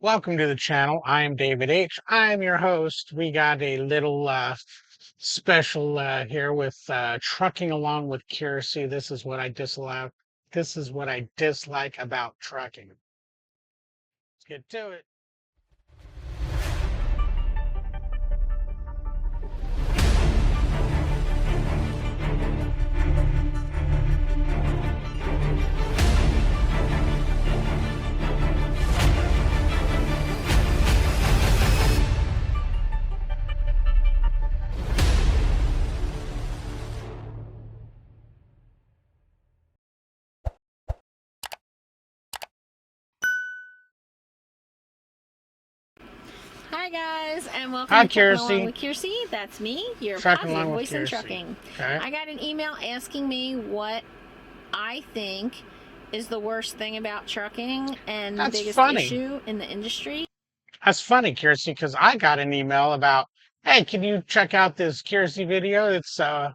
Welcome to the channel. I am David H. I'm your host. We got a little special here with trucking along with Kearsey. This is what I disallow. This is what I dislike about trucking. Let's get to it. Hi guys, and welcome Hi, to Trucking Along Kearsey. with Kearsey. That's me, your Trucking positive along with voice in Kearsey. trucking. Okay. I got an email asking me what I think is the worst thing about trucking and the That's biggest funny. issue in the industry. That's funny, Kearsey, because I got an email about, hey, can you check out this Kearsey video? It's I'd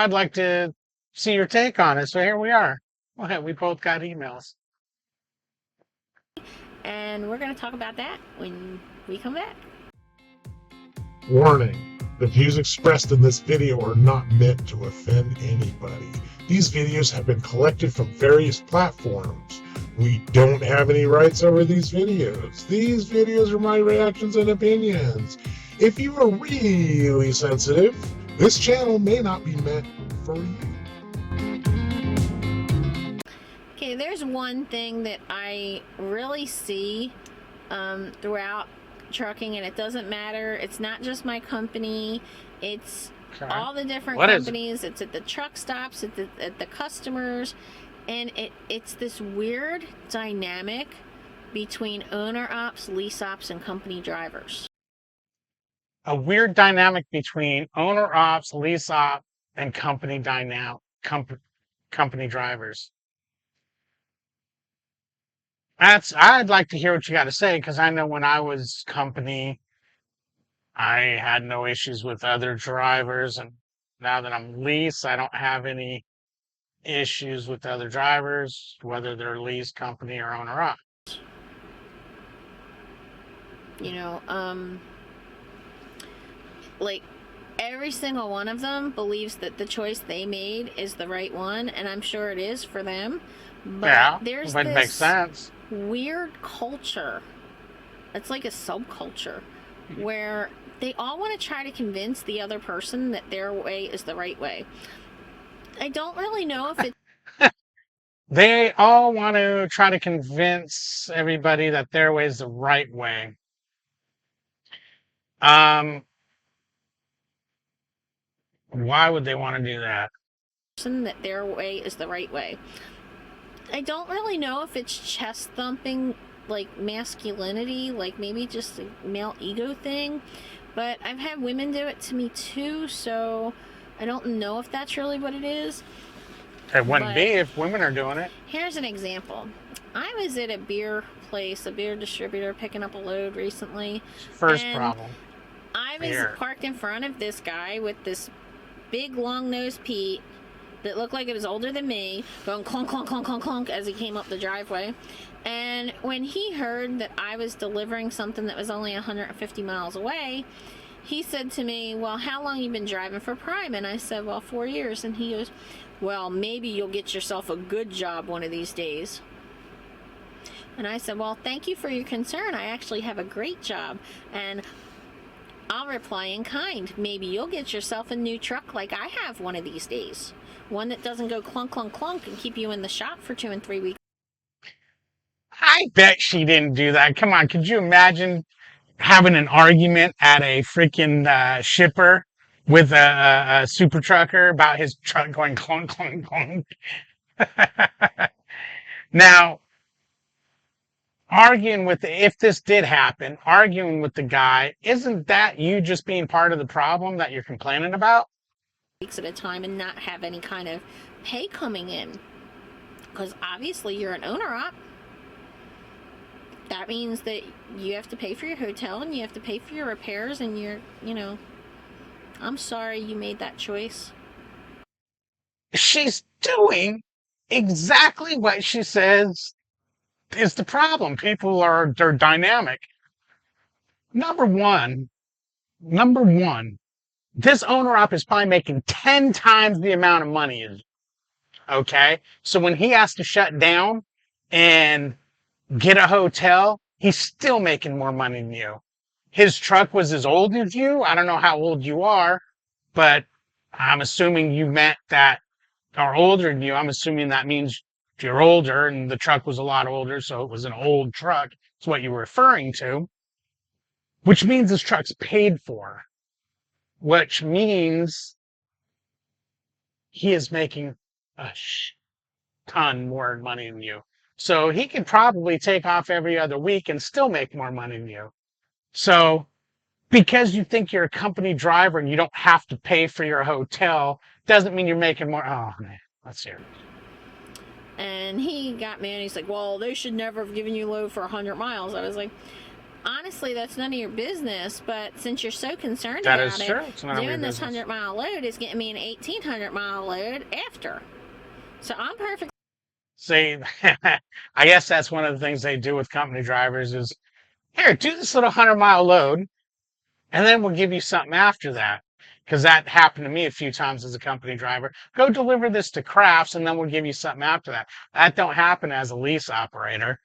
like to see your take on it. So here we are. Well, we both got emails. And we're going to talk about that when we come back. Warning: the views expressed in this video are not meant to offend anybody. These videos have been collected from various platforms. We don't have any rights over these videos. These videos are my reactions and opinions. If you are really sensitive, this channel may not be meant for you. Okay, there's one thing that I really see throughout trucking, and it doesn't matter. It's not just my company. It's all the different companies. It's at the truck stops, at the customers, and it's this weird dynamic between owner ops, lease ops, and company drivers. A weird dynamic between owner ops, lease op, and company company drivers. I'd like to hear what you got to say, because I know when I was company, I had no issues with other drivers, and now that I'm lease, I don't have any issues with other drivers, whether they're lease company or owner op. You know, like every single one of them believes that the choice they made is the right one, and I'm sure it is for them. But Yeah, there's that makes this sense. weird culture. It's like a subculture where they all want to try to convince the other person that their way is the right way. I don't really know if it's They all want to try to convince everybody that their way is the right way. Why would they want to do that? that their way is the right way. I don't really know if it's chest thumping, like masculinity, like maybe just a male ego thing, but I've had women do it to me too, so I don't know if that's really what it is. It wouldn't be if women are doing it. Here's an example. I was at a beer place, a beer distributor, picking up a load recently. First problem. I was parked in front of this guy with this big long-nosed Pete that looked like it was older than me, going clunk, clunk, clunk, clunk, clunk as he came up the driveway. And when he heard that I was delivering something that was only 150 miles away, he said to me, well, how long you been driving for Prime? And I said, well, 4 years. And he goes, well, maybe you'll get yourself a good job one of these days. And I said, well, thank you for your concern. I actually have a great job. And I'll reply in kind. Maybe you'll get yourself a new truck like I have one of these days. One that doesn't go clunk, clunk, clunk and keep you in the shop for 2 and 3 weeks. I bet she didn't do that. Come on, could you imagine having an argument at a freaking shipper with a super trucker about his truck going clunk, clunk, clunk? Now, if this did happen, arguing with the guy, isn't that you just being part of the problem that you're complaining about? Weeks at a time and not have any kind of pay coming in, because obviously you're an owner op. That means that you have to pay for your hotel and you have to pay for your repairs, and I'm sorry you made that choice. She's doing exactly what she says is the problem. They're dynamic. Number one, number one, this owner op is probably making 10 times the amount of money as you. Okay? So when he has to shut down and get a hotel, he's still making more money than you. His truck was as old as you. I don't know how old you are, but I'm assuming you meant that are older than you. I'm assuming that means you're older and the truck was a lot older, so it was an old truck. That's what you were referring to, which means this truck's paid for, which means he is making a ton more money than you. So he could probably take off every other week and still make more money than you. So because you think you're a company driver and you don't have to pay for your hotel, doesn't mean you're making more. Oh, man, let's hear it. And he got mad. He's like, well, they should never have given you a load for 100 miles. I was like, honestly, that's none of your business. But since you're so concerned That about is it, true. It's none of your doing this business. 100-mile load is getting me an 1,800-mile load after. So I'm perfectly. See, I guess that's one of the things they do with company drivers is, here, do this little 100-mile load, and then we'll give you something after that. Because that happened to me a few times as a company driver. Go deliver this to Crafts, and then we'll give you something after that. That don't happen as a lease operator.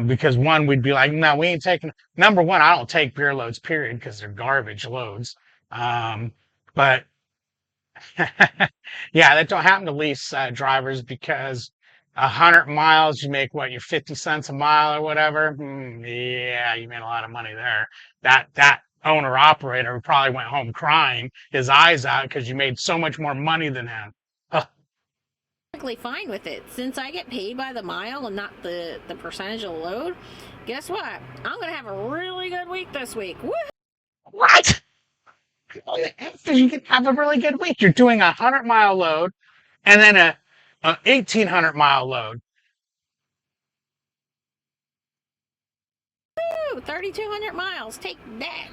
Because one, we'd be like, no, we ain't taking. Number one, I don't take beer loads, period, because they're garbage loads. But yeah, that don't happen to lease drivers because 100 miles, you make what, your 50 cents a mile or whatever. Yeah, you made a lot of money there. That owner operator probably went home crying his eyes out because you made so much more money than him. Huh. Perfectly fine with it. Since I get paid by the mile and not the percentage of the load, guess what? I'm going to have a really good week this week. Woo! What? You can have a really good week. You're doing a 100-mile load and then a 1,800-mile load. Woo! 3,200 miles. Take that.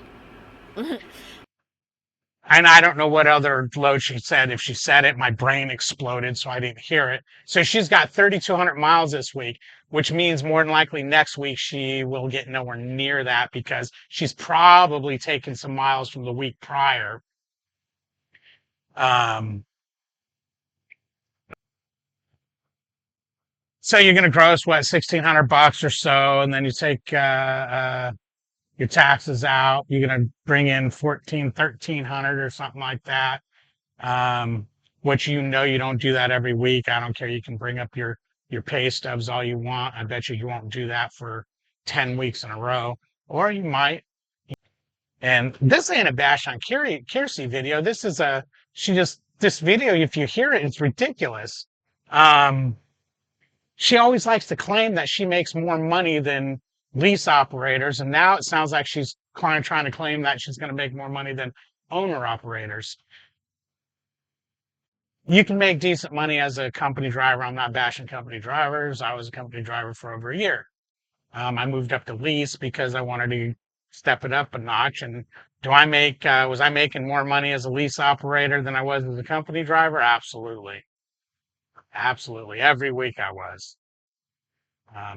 And I don't know what other load she said. If she said it, my brain exploded, so I didn't hear it. So she's got 3,200 miles this week, which means more than likely next week she will get nowhere near that because she's probably taken some miles from the week prior. So you're going to gross, what, $1,600 or so, and then you take your taxes out. You're going to bring in 1,300 or something like that. Which you don't do that every week. I don't care. You can bring up your pay stubs all you want. I bet you won't do that for 10 weeks in a row, or you might. And this ain't a bash on Kearsey video. This is this video, if you hear it, it's ridiculous. She always likes to claim that she makes more money than lease operators, and now it sounds like she's trying to claim that she's going to make more money than owner operators. You can make decent money as a company driver. I'm not bashing company drivers. I was a company driver for over a year. I moved up to lease because I wanted to step it up a notch. And was I making more money as a lease operator than I was as a company driver? Absolutely. Absolutely. Every week I was.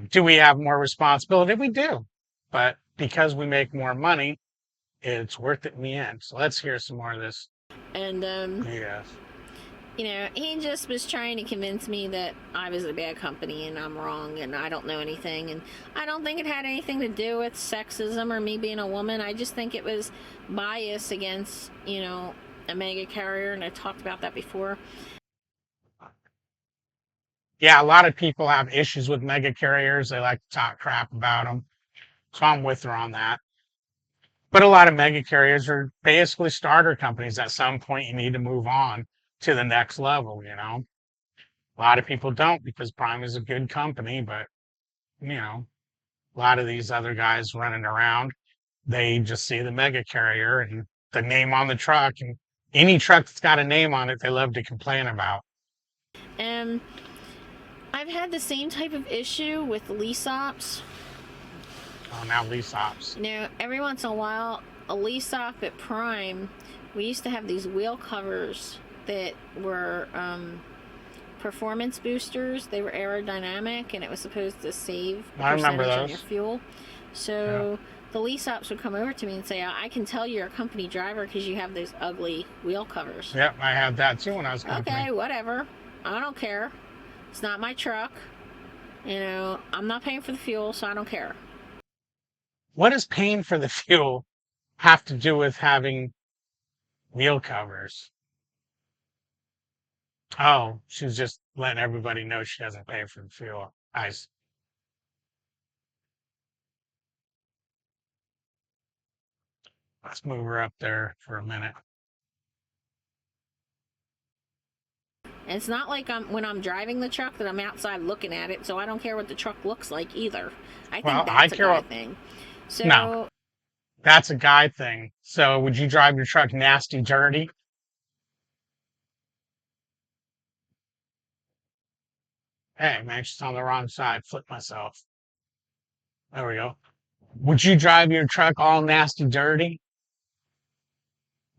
Do we have more responsibility? We do. But because we make more money, it's worth it in the end. So let's hear some more of this. And, Yes. he just was trying to convince me that I was a bad company and I'm wrong and I don't know anything. And I don't think it had anything to do with sexism or me being a woman. I just think it was bias against, a mega carrier. And I talked about that before. Yeah, a lot of people have issues with mega carriers. They like to talk crap about them. So I'm with her on that. But a lot of mega carriers are basically starter companies. At some point, you need to move on to the next level, A lot of people don't because Prime is a good company, but, a lot of these other guys running around, they just see the mega carrier and the name on the truck. And any truck that's got a name on it, they love to complain about. And I've had the same type of issue with lease ops. Oh, now lease ops. Every once in a while, a lease op at Prime, we used to have these wheel covers that were performance boosters. They were aerodynamic, and it was supposed to save a I remember percentage on your those. fuel. So Yeah. the lease ops would come over to me and say, I can tell you're a company driver because you have those ugly wheel covers. Yep, I had that too when I was company. Okay, whatever. I don't care. It's not my truck. You know, I'm not paying for the fuel, so I don't care. What does paying for the fuel have to do with having wheel covers? Oh, she's just letting everybody know she doesn't pay for the fuel. Let's move her up there for a minute. And it's not like when I'm driving the truck that I'm outside looking at it, so I don't care what the truck looks like either. I think that's a guy thing. So No, that's a guy thing. So would you drive your truck nasty dirty? Hey, man, she's on the wrong side. Flip myself. There we go. Would you drive your truck all nasty dirty?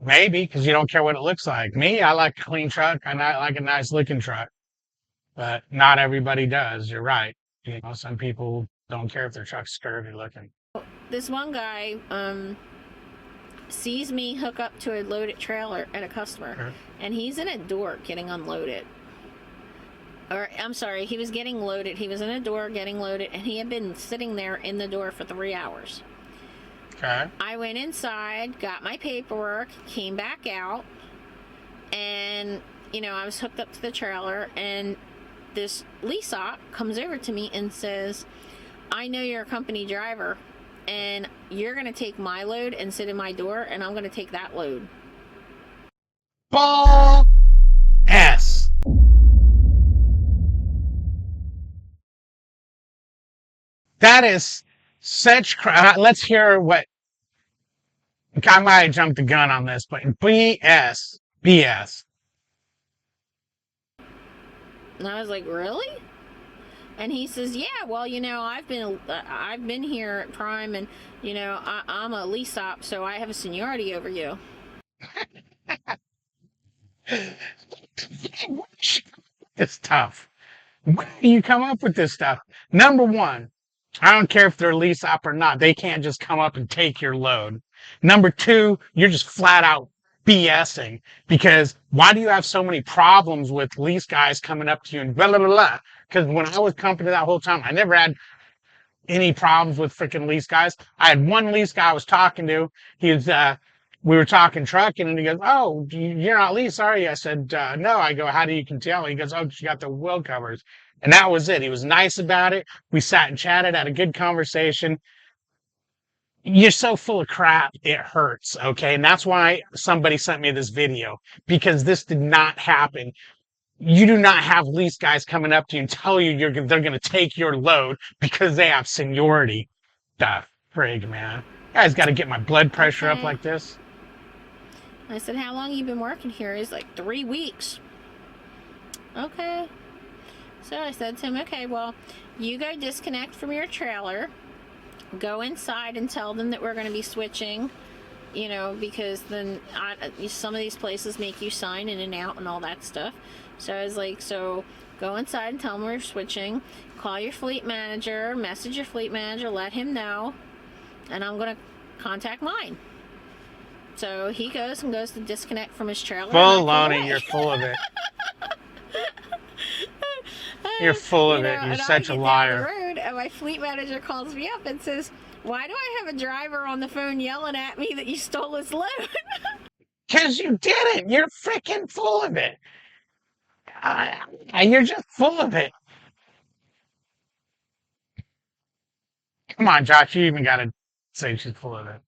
Maybe, because you don't care what it looks like. Me, I like a clean truck. I like a nice looking truck. But not everybody does. You're right. You know, some people don't care if their truck's dirty looking. this one guy sees me hook up to a loaded trailer at a customer, and he's in a door getting unloaded. Or, I'm sorry, he was getting loaded. He was in a door getting loaded, and he had been sitting there in the door for 3 hours. Okay. I went inside, got my paperwork, came back out, and, you know, I was hooked up to the trailer, and this lease op comes over to me and says, I know you're a company driver, and you're going to take my load and sit in my door, and I'm going to take that load. Ball S. That is such crap. Let's hear what. I might have jumped the gun on this, but BS. BS. And I was like, really? And he says, yeah, well, you know, I've been here at Prime, and, you know, I'm a lease op, so I have a seniority over you. It's tough. Where do you come up with this stuff? Number one, I don't care if they're lease op or not. They can't just come up and take your load. Number two, you're just flat out BSing, because why do you have so many problems with lease guys coming up to you and blah, blah, blah, blah? Because when I was company that whole time, I never had any problems with freaking lease guys. I had one lease guy I was talking to. We were talking trucking, and he goes, oh, you're not lease, are you? I said, no. I go, how do you can tell? He goes, oh, you got the wheel covers. And that was it. He was nice about it. We sat and chatted, had a good conversation. You're so full of crap, it hurts, okay? And that's why somebody sent me this video, because this did not happen. You do not have lease guys coming up to you and tell you they're going to take your load because they have seniority. The frig, man. Guys got to get my blood pressure up like this. I said, how long you been working here? He's like, 3 weeks. Okay. So I said to him, okay, well, you go disconnect from your trailer. Go inside and tell them that we're going to be switching, you know, because then some of these places make you sign in and out and all that stuff. So I was like, so go inside and tell them we're switching. Call your fleet manager, message your fleet manager, let him know, and I'm going to contact mine. So he goes to disconnect from his trailer. Baloney, you're full of it. You're full of it. You're such a liar. Down the road, and my fleet manager calls me up and says, why do I have a driver on the phone yelling at me that you stole his load? Because you didn't. You're freaking full of it. You're just full of it. Come on, Josh. You even got to say she's full of it.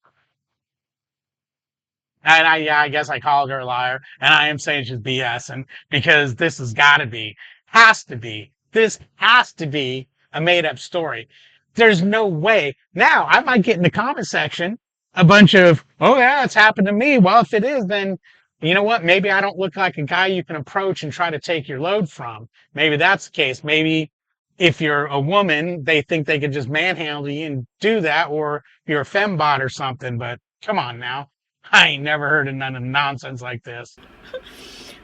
And I guess I called her a liar, and I am saying she's BSing, because this has got to be, this has to be a made-up story. There's no way. Now, I might get in the comment section a bunch of, oh yeah, it's happened to me. Well, if it is, then you know what? Maybe I don't look like a guy you can approach and try to take your load from. Maybe that's the case. Maybe if you're a woman, they think they could just manhandle you and do that, or you're a fembot or something. But come on now. I ain't never heard of none of nonsense like this.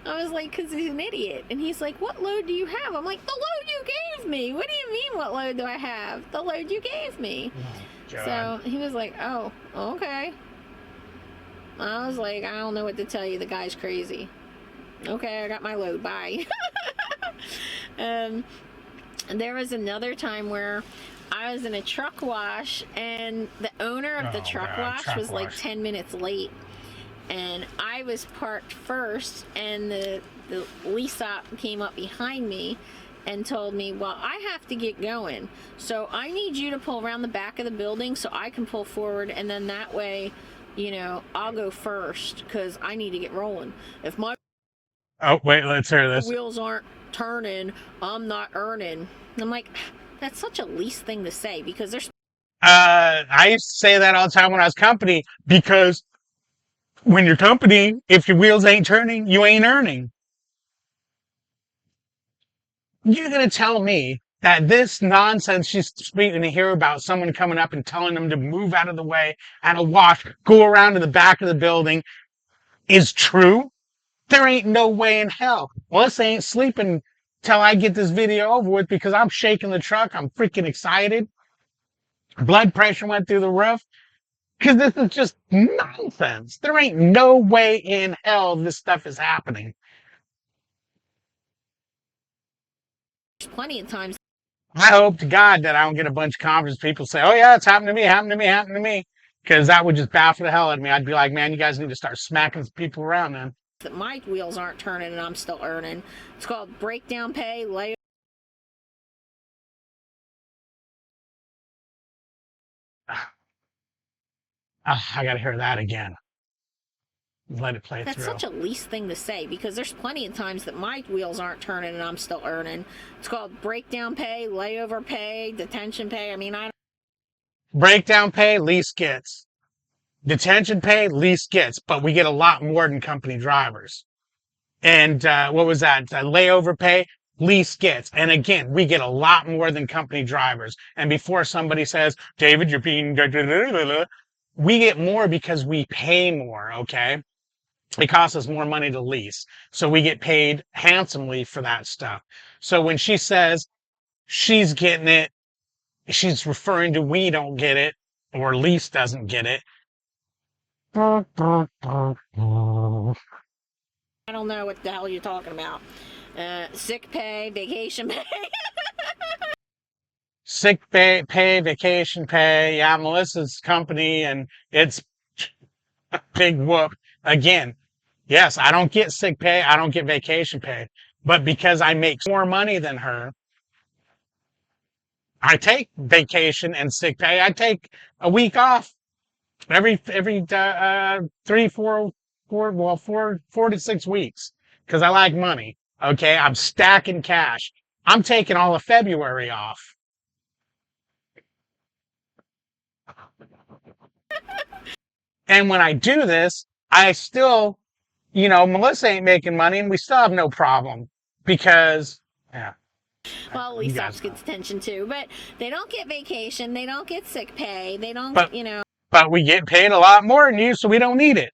I was like, because he's an idiot. And he's like, what load do you have? I'm like, the load you gave me. What do you mean, what load do I have? The load you gave me. God. So he was like, oh, okay. I was like, I don't know what to tell you. The guy's crazy. Okay, I got my load. Bye. There was another time where I was in a truck wash, and the owner of the truck wash was like 10 minutes late. And I was parked first, and the lease op came up behind me and told me, well, I have to get going, so I need you to pull around the back of the building so I can pull forward, and then that way, you know, I'll go first because I need to get rolling. If my wait, let's hear this. wheels aren't turning, I'm not earning. And I'm like, that's such a lease thing to say, because there's I used to say that all the time when I was company, because when you're company, if your wheels ain't turning, you ain't earning. You're going to tell me that this nonsense she's speaking to hear about someone coming up and telling them to move out of the way at a wash, go around to the back of the building, is true? There ain't no way in hell. Melissa ain't sleeping till I get this video over with, because I'm shaking the truck. I'm freaking excited. Blood pressure went through the roof. Because this is just nonsense. There ain't no way in hell this stuff is happening. plenty of times. I hope to God that I don't get a bunch of conference people say, oh yeah, it's happened to me, happened to me, happened to me. Because that would just baffle the hell out of me. I'd be like, man, you guys need to start smacking some people around then. That my wheels aren't turning and I'm still earning. It's called breakdown pay, lay. I gotta hear that again. Let it play That's through. such a least thing to say, because there's plenty of times that my wheels aren't turning and I'm still earning. It's called breakdown pay, layover pay, detention pay. I mean, Breakdown pay, lease gets. Detention pay, lease gets. But we get a lot more than company drivers. And what was that? Layover pay, lease gets. And again, we get a lot more than company drivers. And before somebody says, David, you're being... We get more because we pay more, okay? It costs us more money to lease. So we get paid handsomely for that stuff. So when she says she's getting it, she's referring to we don't get it, or lease doesn't get it. I don't know what the hell you're talking about. Sick pay, vacation pay. Sick pay, vacation pay. Yeah, Melissa's company, and it's a big whoop. Again, yes, I don't get sick pay. I don't get vacation pay. But because I make more money than her, I take vacation and sick pay. I take a week off every 4 to 6 weeks, because I like money. Okay, I'm stacking cash. I'm taking all of February off. And when I do this, I still, Melissa ain't making money, and we still have no problem, because, yeah. Well, lease ops get detention too, but they don't get vacation, they don't get sick pay, they don't, But we get paid a lot more than you, so we don't need it.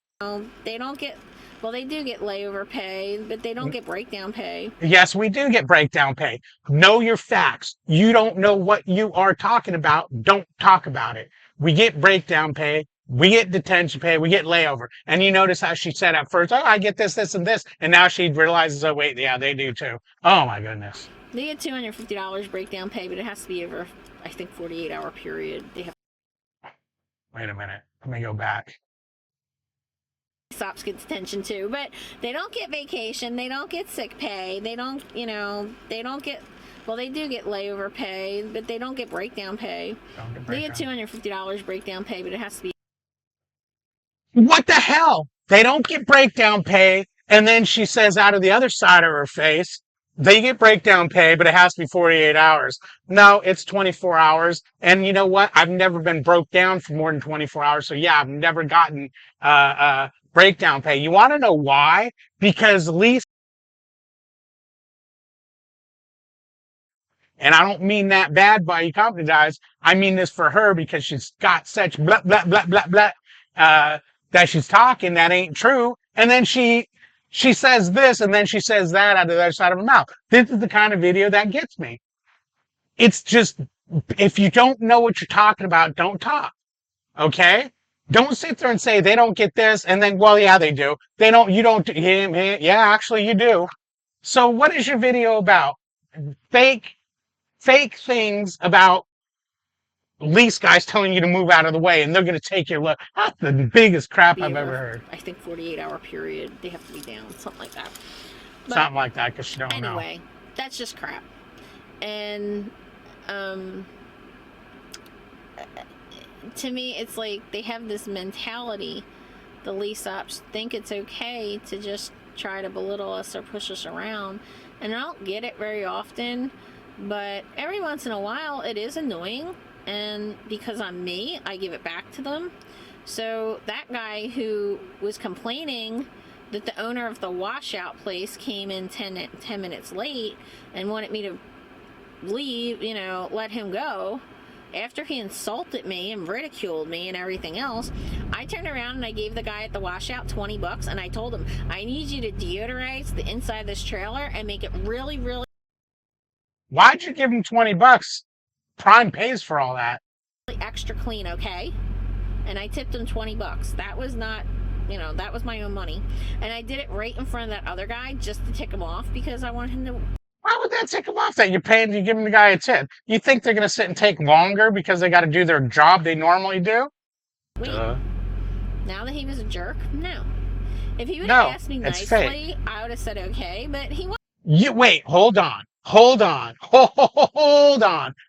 They don't get, well, they do get layover pay, but they don't get breakdown pay. Yes, we do get breakdown pay. Know your facts. You don't know what you are talking about, don't talk about it. We get breakdown pay. We get detention pay, we get layover. And you notice how she said at first, oh, I get this, this, and this. And now she realizes, oh, wait, yeah, they do too. Oh, my goodness. They get $250 breakdown pay, but it has to be over, I think, 48-hour period. They have. Wait a minute. Let me go back. Stops get detention too, but they don't get vacation, they don't get sick pay, they don't, they don't get, well, they do get layover pay, but they don't get breakdown pay. They get $250 breakdown pay, but it has to be. What the hell? They don't get breakdown pay, and then she says out of the other side of her face, they get breakdown pay, but it has to be 48 hours. No, it's 24 hours. And you know what? I've never been broke down for more than 24 hours. So yeah, I've never gotten breakdown pay. You want to know why? Because lease, and I don't mean that bad by you company guys. I mean this for her, because she's got such blah, blah, blah, blah, blah, that she's talking that ain't true. And then she she says this and then she says that out of the other side of her mouth. This is the kind of video that gets me. It's just, if you don't know what you're talking about, don't talk. Okay? Don't sit there and say they don't get this and then, well, yeah, they do. They don't, you don't, yeah, actually you do. So what is your video about? Fake things about lease guys telling you to move out of the way and they're going to take your look. That's the biggest crap I've ever heard. I think 48-hour period, they have to be down, something like that. But something like that, because you don't know. Anyway, that's just crap. And to me, it's like they have this mentality. The lease ops think it's okay to just try to belittle us or push us around. And I don't get it very often, but every once in a while it is annoying. And because I'm me, I give it back to them. So that guy who was complaining that the owner of the washout place came in 10 minutes late and wanted me to leave, you know, let him go. After he insulted me and ridiculed me and everything else, I turned around and I gave the guy at the washout $20 and I told him, I need you to deodorize the inside of this trailer and make it really, really... Why'd you give him $20? Prime pays for all that. Extra clean, okay? And I tipped him $20. That was not, you know, that was my own money. And I did it right in front of that other guy just to tick him off because I wanted him to... Why would that tick him off that you're paying, you give the guy a tip? You think they're going to sit and take longer because they got to do their job they normally do? Wait, now that he was a jerk? No. If he would have asked me nicely, I would have said okay, but he wasn't. You, wait, hold on. Hold on.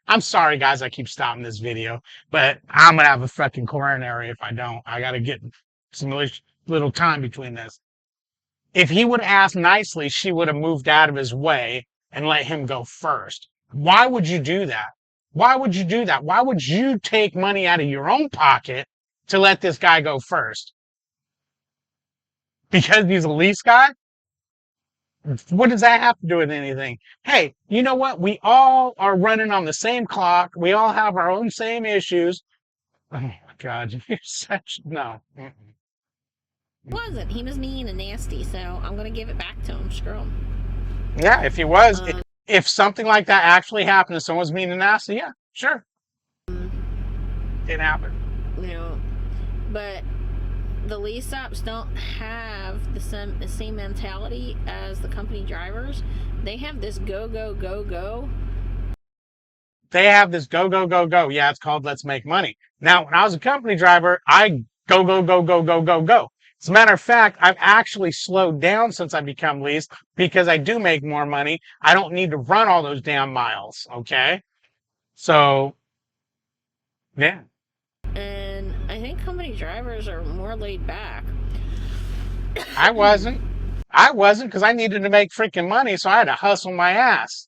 I'm sorry, guys, I keep stopping this video, but I'm going to have a fucking coronary if I don't. I got to get some little time between this. If he would have asked nicely, she would have moved out of his way and let him go first. Why would you do that? Why would you do that? Why would you take money out of your own pocket to let this guy go first? Because he's a lease guy? What does that have to do with anything? Hey, you know what? We all are running on the same clock. We all have our own same issues. Oh my God, you're such, no. He wasn't. He was mean and nasty, so I'm going to give it back to him. Screw him. Yeah, if he was, if something like that actually happened and someone was mean and nasty, yeah, sure. It happened. You know, but the lease ops don't have the same mentality as the company drivers. They have this go, go, go, go. They have this go, go, go, go. Yeah, it's called let's make money. Now, when I was a company driver, I go, go, go, go, go, go, go. As a matter of fact, I've actually slowed down since I become leased because I do make more money. I don't need to run all those damn miles, okay? So, yeah. And I think company drivers are more laid back. I wasn't because I needed to make freaking money, so I had to hustle my ass.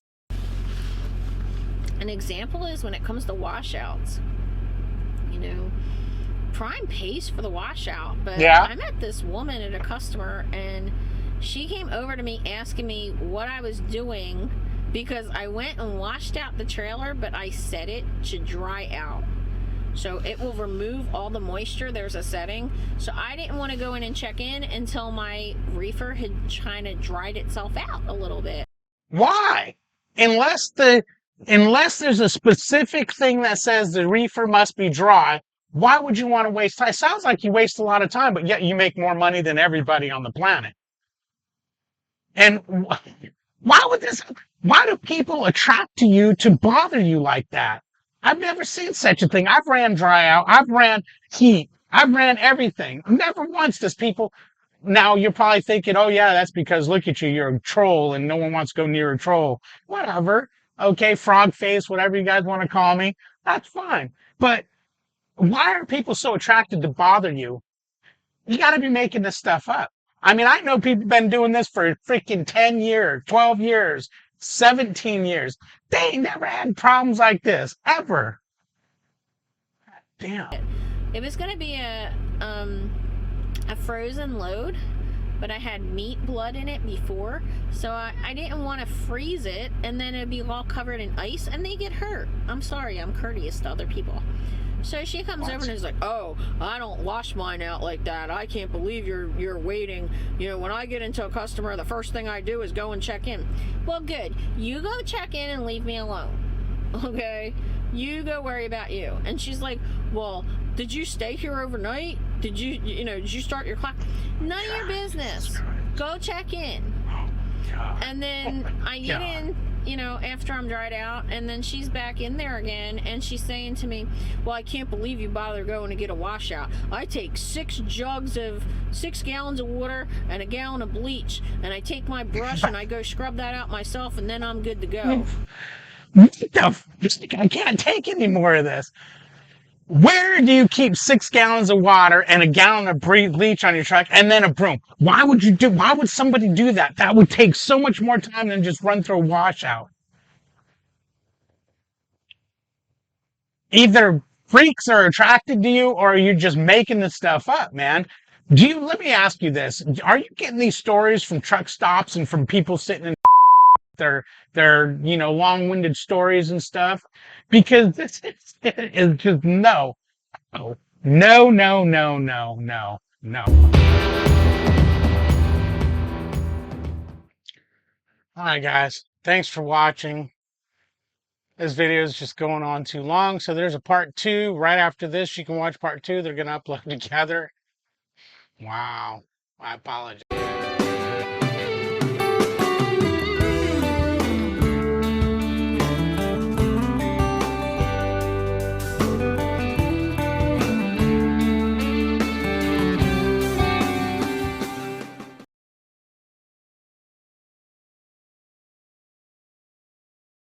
An example is when it comes to washouts. You know, Prime pays for the washout, but yeah. I met this woman at a customer and she came over to me asking me what I was doing because I went and washed out the trailer, but I set it to dry out. So it will remove all the moisture. There's a setting. So I didn't want to go in and check in until my reefer had kind of dried itself out a little bit. Why? Unless there's a specific thing that says the reefer must be dry, why would you want to waste time? It sounds like you waste a lot of time, but yet you make more money than everybody on the planet. And why do people attract to you to bother you like that? I've never seen such a thing. I've ran dry out. I've ran heat. I've ran everything. Never once does people... Now, you're probably thinking, oh, yeah, that's because, look at you, you're a troll and no one wants to go near a troll. Whatever. Okay, frog face, whatever you guys want to call me. That's fine. But why are people so attracted to bother you? You got to be making this stuff up. I mean, I know people have been doing this for freaking 10 years, 12 years, 17 years. They ain't never had problems like this, ever. Damn. It was going to be a frozen load, but I had meat blood in it before, so I didn't want to freeze it, and then it'd be all covered in ice, and they get hurt. I'm sorry, I'm courteous to other people. So she comes over and is like, "Oh, I don't wash mine out like that. I can't believe you're waiting. You know, when I get into a customer, the first thing I do is go and check in." Well, good. You go check in and leave me alone. Okay? You go worry about you. And she's like, "Well, did you stay here overnight? Did you start your clock?" None of your business. Go check in. And then I get in, after I'm dried out, and then she's back in there again, and she's saying to me, "Well, I can't believe you bother going to get a washout. I take 6 gallons of water and a gallon of bleach, and I take my brush and I go scrub that out myself, and then I'm good to go." I can't take any more of this. Where do you keep 6 gallons of water and a gallon of bleach on your truck and then a broom? Why would somebody do that? That would take so much more time than just run through a washout. Either freaks are attracted to you or you're just making this stuff up, man. Let me ask you this. Are you getting these stories from truck stops and from people sitting in their long-winded stories and stuff? Because this is just no. No, no, no, no, no, no, no. All right, guys. Thanks for watching. This video is just going on too long, so there's a part 2. Right after this, you can watch part 2. They're going to upload together. Wow. I apologize.